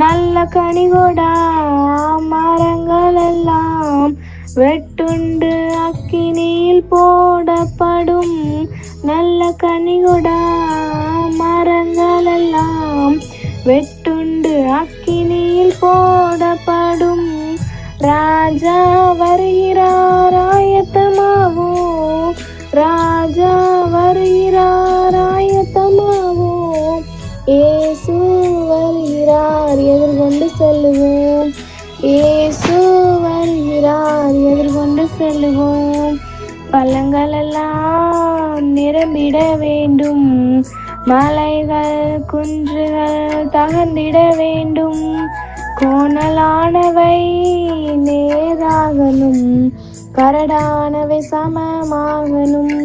நல்ல கனிகொடா மரங்கள் எல்லாம் வெட்டுண்டு அக்கினியில் போடப்படும். நல்ல கனிகொடா மரங்கள் எல்லாம் வெட்டுண்டு அக்கினியில் போடப்படும். ராஜா வருகிறார் ஆயத்தமாவோ, ராஜா வருகிறார் ஆயத்தமாவோ. இயேசு வருகிறார் எதிர்கொண்டு செல்லுவோம், இயேசு வருகிறார் எதிர்கொண்டு செல்லுவோம். பள்ளங்கள் எல்லாம் நிரம்பிட வேண்டும், மலைகள் குன்றுகள் தகர்ந்திட வேண்டும். கோணலானவை நேராகணும், கரடானவை சமமாகணும்.